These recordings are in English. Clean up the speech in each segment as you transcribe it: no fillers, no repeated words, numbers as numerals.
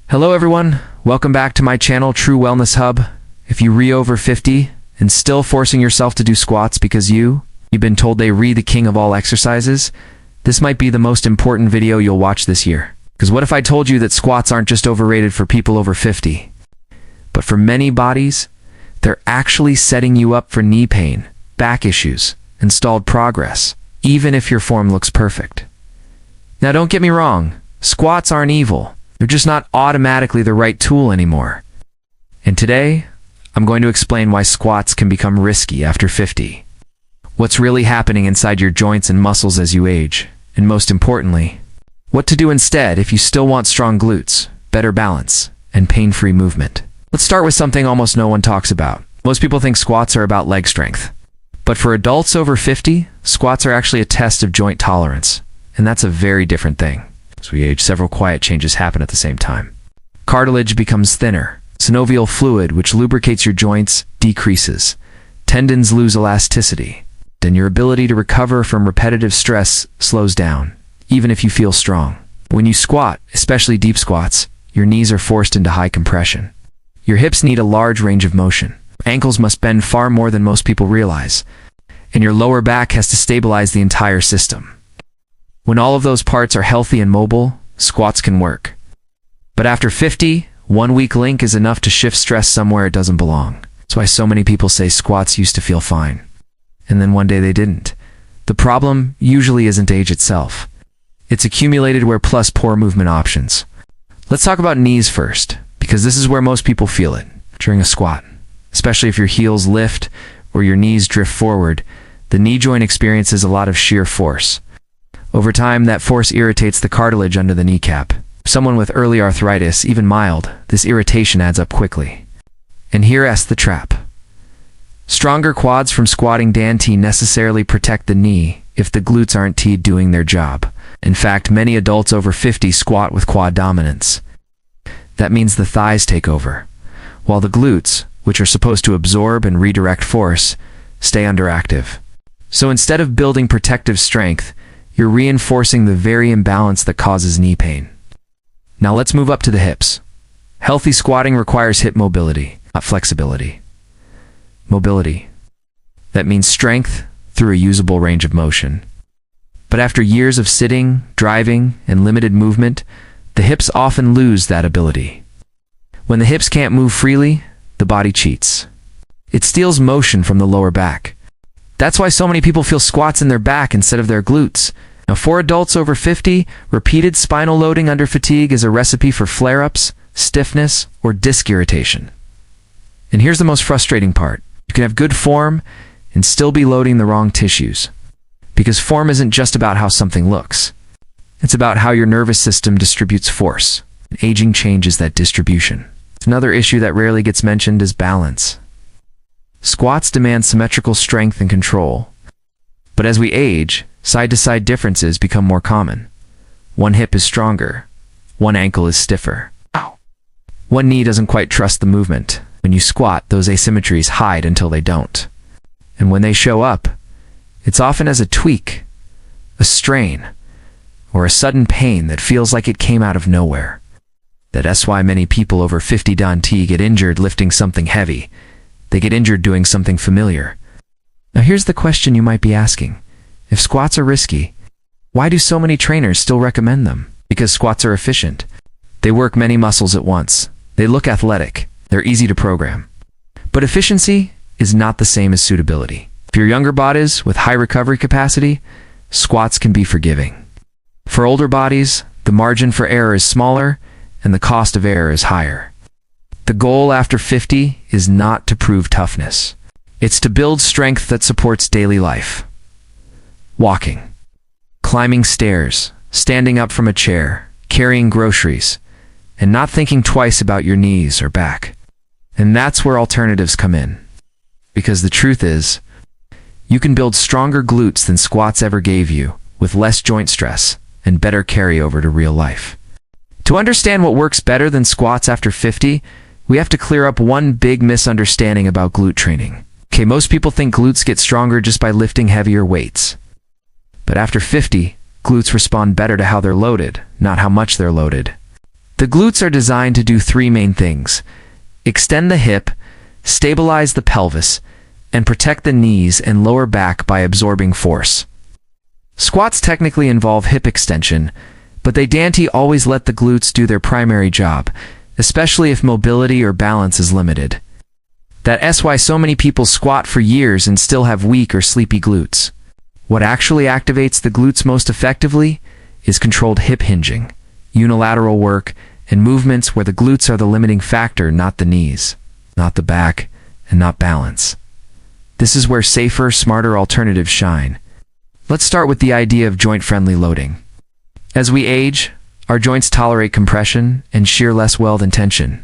Hello everyone, welcome back to my channel True Wellness Hub. If you over 50 and still forcing yourself to do squats because you've been told they the king of all exercises, this might be the most important video you'll watch this year. Because what if I told you that squats aren't just overrated for people over 50, but for many bodies, they're actually setting you up for knee pain, back issues, and stalled progress, even if your form looks perfect. Now don't get me wrong, squats aren't evil. They're just not automatically the right tool anymore. And today, I'm going to explain why squats can become risky after 50. What's really happening inside your joints and muscles as you age, and most importantly, what to do instead if you still want strong glutes, better balance, and pain-free movement. Let's start with something almost no one talks about. Most people think squats are about leg strength. But for adults over 50, squats are actually a test of joint tolerance, and that's a very different thing. As we age, several quiet changes happen at the same time. Cartilage becomes thinner. Synovial fluid, which lubricates your joints, decreases. Tendons lose elasticity. And your ability to recover from repetitive stress slows down, even if you feel strong. When you squat, especially deep squats, your knees are forced into high compression. Your hips need a large range of motion. Ankles must bend far more than most people realize. And your lower back has to stabilize the entire system. When all of those parts are healthy and mobile, squats can work. But after 50, one weak link is enough to shift stress somewhere it doesn't belong. That's why so many people say squats used to feel fine. And then one day they didn't. The problem usually isn't age itself. It's accumulated wear plus poor movement options. Let's talk about knees first, because this is where most people feel it during a squat. Especially if your heels lift or your knees drift forward, the knee joint experiences a lot of shear force. Over time, that force irritates the cartilage under the kneecap. For someone with early arthritis, even mild, this irritation adds up quickly. And here's the trap. Stronger quads from squatting don't necessarily protect the knee if the glutes aren't doing their job. In fact, many adults over 50 squat with quad dominance. That means the thighs take over, while the glutes, which are supposed to absorb and redirect force, stay underactive. So instead of building protective strength, you're reinforcing the very imbalance that causes knee pain. Now let's move up to the hips. Healthy squatting requires hip mobility, not flexibility. Mobility. That means strength through a usable range of motion. But after years of sitting, driving, and limited movement, the hips often lose that ability. When the hips can't move freely, the body cheats. It steals motion from the lower back. That's why so many people feel squats in their back instead of their glutes. Now, for adults over 50, repeated spinal loading under fatigue is a recipe for flare-ups, stiffness, or disc irritation. And here's the most frustrating part. You can have good form and still be loading the wrong tissues. Because form isn't just about how something looks. It's about how your nervous system distributes force. And aging changes that distribution. Another issue that rarely gets mentioned is balance. Squats demand symmetrical strength and control. But as we age, side-to-side differences become more common. One hip is stronger. One ankle is stiffer. One knee doesn't quite trust the movement. When you squat, those asymmetries hide until they don't. And when they show up, it's often as a tweak, a strain, or a sudden pain that feels like it came out of nowhere. That's why many people over 50 don't get injured lifting something heavy. They get injured doing something familiar. Now here's the question you might be asking. If squats are risky, why do so many trainers still recommend them? Because squats are efficient. They work many muscles at once. They look athletic. They're easy to program. But efficiency is not the same as suitability. For your younger bodies with high recovery capacity, squats can be forgiving. For older bodies, the margin for error is smaller and the cost of error is higher. The goal after 50 is not to prove toughness. It's to build strength that supports daily life. Walking, climbing stairs, standing up from a chair, carrying groceries, and not thinking twice about your knees or back. And that's where alternatives come in. Because the truth is, you can build stronger glutes than squats ever gave you, with less joint stress and better carryover to real life. To understand what works better than squats after 50, we have to clear up one big misunderstanding about glute training. Okay, most people think glutes get stronger just by lifting heavier weights. But after 50, glutes respond better to how they're loaded, not how much they're loaded. The glutes are designed to do three main things: extend the hip, stabilize the pelvis, and protect the knees and lower back by absorbing force. Squats technically involve hip extension, but they don't always let the glutes do their primary job, especially if mobility or balance is limited. That's why so many people squat for years and still have weak or sleepy glutes. What actually activates the glutes most effectively is controlled hip hinging, unilateral work, and movements where the glutes are the limiting factor, not the knees, not the back, and not balance. This is where safer, smarter alternatives shine. Let's start with the idea of joint-friendly loading. As we age, our joints tolerate compression and shear less well than tension.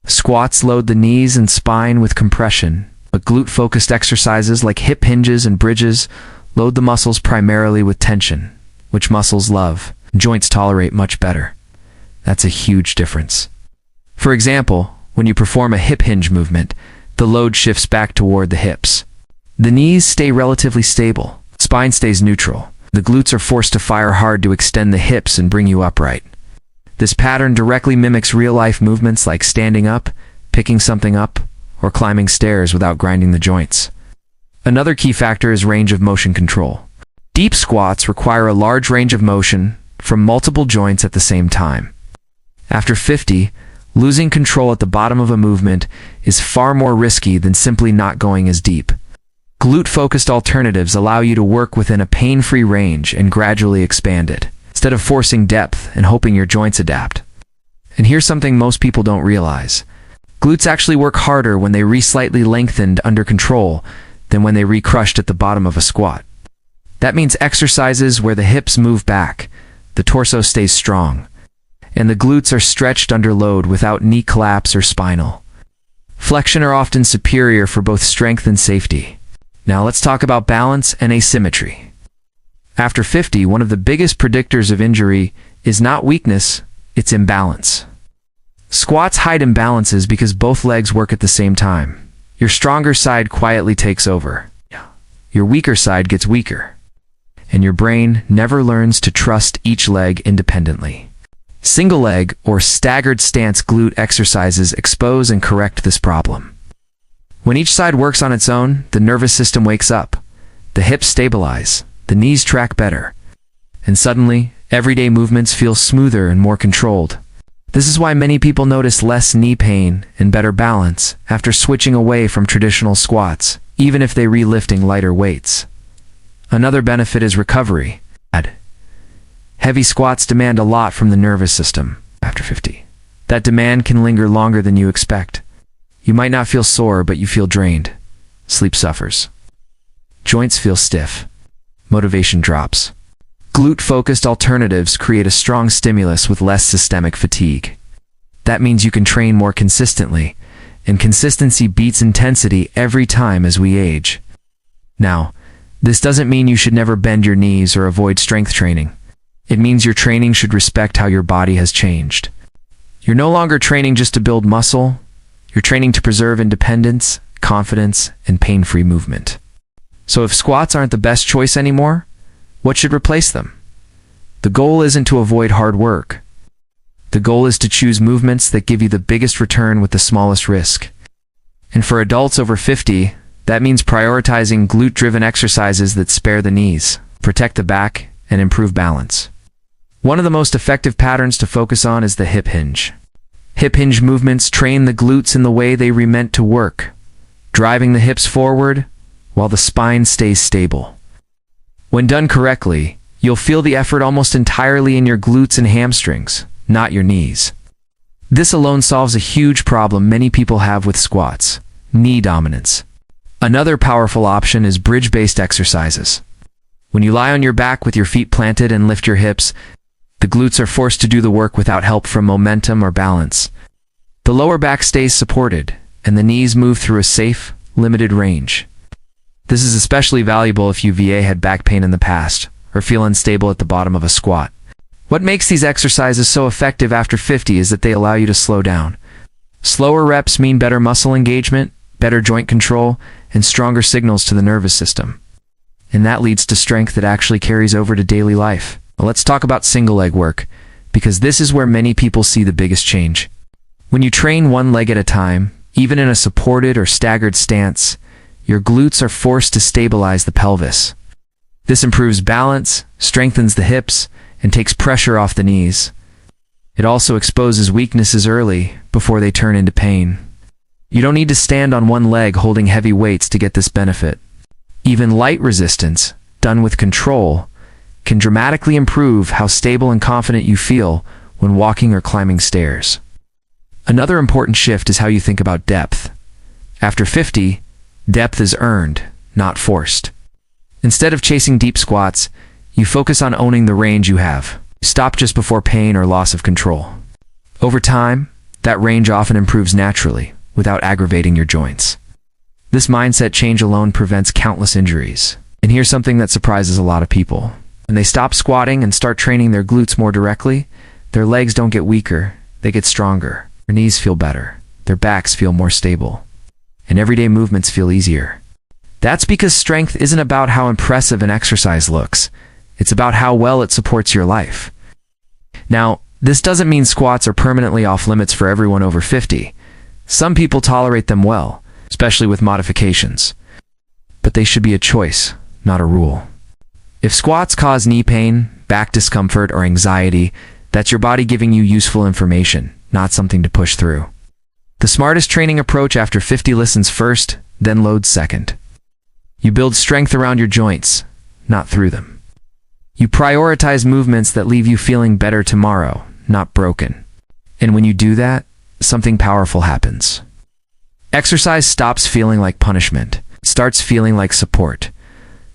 Squats load the knees and spine with compression, but glute-focused exercises like hip hinges and bridges load the muscles primarily with tension, which muscles love. Joints tolerate much better. That's a huge difference. For example, when you perform a hip hinge movement, the load shifts back toward the hips. The knees stay relatively stable. Spine stays neutral. The glutes are forced to fire hard to extend the hips and bring you upright. This pattern directly mimics real-life movements like standing up, picking something up, or climbing stairs without grinding the joints. Another key factor is range of motion control. Deep squats require a large range of motion from multiple joints at the same time. After 50, losing control at the bottom of a movement is far more risky than simply not going as deep. Glute-focused alternatives allow you to work within a pain-free range and gradually expand it, instead of forcing depth and hoping your joints adapt. And here's something most people don't realize. Glutes actually work harder when they re-slightly lengthened under control than when they re-crushed at the bottom of a squat. That means exercises where the hips move back, the torso stays strong, and the glutes are stretched under load without knee collapse or spinal. Flexion are often superior for both strength and safety. Now let's talk about balance and asymmetry. After 50, one of the biggest predictors of injury is not weakness, it's imbalance. Squats hide imbalances because both legs work at the same time. Your stronger side quietly takes over. Your weaker side gets weaker. And your brain never learns to trust each leg independently. Single leg or staggered stance glute exercises expose and correct this problem. When each side works on its own, the nervous system wakes up. The hips stabilize, the knees track better, and suddenly, everyday movements feel smoother and more controlled. This is why many people notice less knee pain and better balance after switching away from traditional squats, even if they re-lifting lighter weights. Another benefit is recovery. Heavy squats demand a lot from the nervous system after 50. That demand can linger longer than you expect. You might not feel sore, but you feel drained. Sleep suffers. Joints feel stiff. Motivation drops. Glute-focused alternatives create a strong stimulus with less systemic fatigue. That means you can train more consistently, and consistency beats intensity every time as we age. Now, this doesn't mean you should never bend your knees or avoid strength training. It means your training should respect how your body has changed. You're no longer training just to build muscle. You're training to preserve independence, confidence, and pain-free movement. So if squats aren't the best choice anymore, what should replace them? The goal isn't to avoid hard work. The goal is to choose movements that give you the biggest return with the smallest risk. And for adults over 50, that means prioritizing glute-driven exercises that spare the knees, protect the back, and improve balance. One of the most effective patterns to focus on is the hip hinge. Hip hinge movements train the glutes in the way they were meant to work, driving the hips forward while the spine stays stable. When done correctly, you'll feel the effort almost entirely in your glutes and hamstrings, not your knees. This alone solves a huge problem many people have with squats: knee dominance. Another powerful option is bridge-based exercises. When you lie on your back with your feet planted and lift your hips, the glutes are forced to do the work without help from momentum or balance. The lower back stays supported, and the knees move through a safe, limited range. This is especially valuable if you've had back pain in the past, or feel unstable at the bottom of a squat. What makes these exercises so effective after 50 is that they allow you to slow down. Slower reps mean better muscle engagement, better joint control, and stronger signals to the nervous system. And that leads to strength that actually carries over to daily life. Well, let's talk about single leg work, because this is where many people see the biggest change. When you train one leg at a time, even in a supported or staggered stance, your glutes are forced to stabilize the pelvis. This improves balance, strengthens the hips, and takes pressure off the knees. It also exposes weaknesses early, before they turn into pain. You don't need to stand on one leg holding heavy weights to get this benefit. Even light resistance, done with control, can dramatically improve how stable and confident you feel when walking or climbing stairs. Another important shift is how you think about depth. After 50, depth is earned, not forced. Instead of chasing deep squats, you focus on owning the range you have. Stop just before pain or loss of control. Over time, that range often improves naturally, without aggravating your joints. This mindset change alone prevents countless injuries. And here's something that surprises a lot of people. When they stop squatting and start training their glutes more directly, their legs don't get weaker, they get stronger. Their knees feel better, their backs feel more stable, and everyday movements feel easier. That's because strength isn't about how impressive an exercise looks. It's about how well it supports your life. Now, this doesn't mean squats are permanently off limits for everyone over 50. Some people tolerate them well, especially with modifications. But they should be a choice, not a rule. If squats cause knee pain, back discomfort, or anxiety, that's your body giving you useful information, not something to push through. The smartest training approach after 50 listens first, then loads second. You build strength around your joints, not through them. You prioritize movements that leave you feeling better tomorrow, not broken. And when you do that, something powerful happens. Exercise stops feeling like punishment. It starts feeling like support.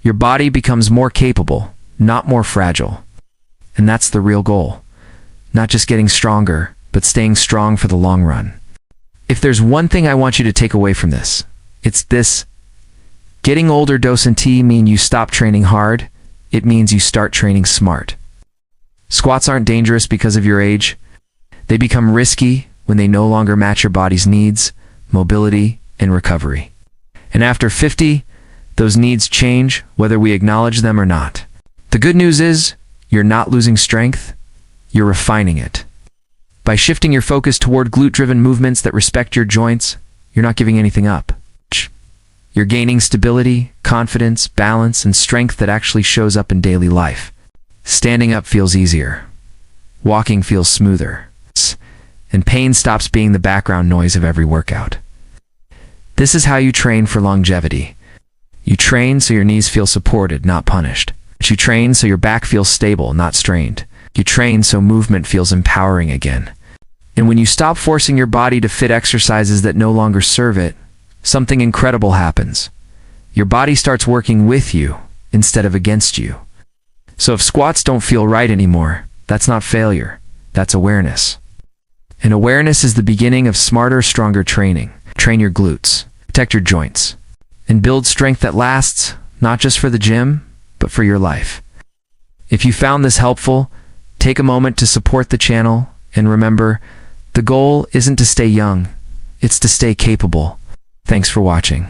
Your body becomes more capable, not more fragile. And that's the real goal. Not just getting stronger, but staying strong for the long run. If there's one thing I want you to take away from this, it's this. Getting older doesn't mean you stop training hard. It means you start training smart. Squats aren't dangerous because of your age. They become risky when they no longer match your body's needs, mobility, and recovery. And after 50, those needs change whether we acknowledge them or not. The good news is, you're not losing strength, you're refining it. By shifting your focus toward glute-driven movements that respect your joints, you're not giving anything up. You're gaining stability, confidence, balance, and strength that actually shows up in daily life. Standing up feels easier. Walking feels smoother. And pain stops being the background noise of every workout. This is how you train for longevity. You train so your knees feel supported, not punished. You train so your back feels stable, not strained. You train so movement feels empowering again. And when you stop forcing your body to fit exercises that no longer serve it, something incredible happens. Your body starts working with you instead of against you. So if squats don't feel right anymore, that's not failure, that's awareness. And awareness is the beginning of smarter, stronger training. Train your glutes, protect your joints, and build strength that lasts, not just for the gym, but for your life. If you found this helpful, take a moment to support the channel, and remember, the goal isn't to stay young, it's to stay capable. Thanks for watching.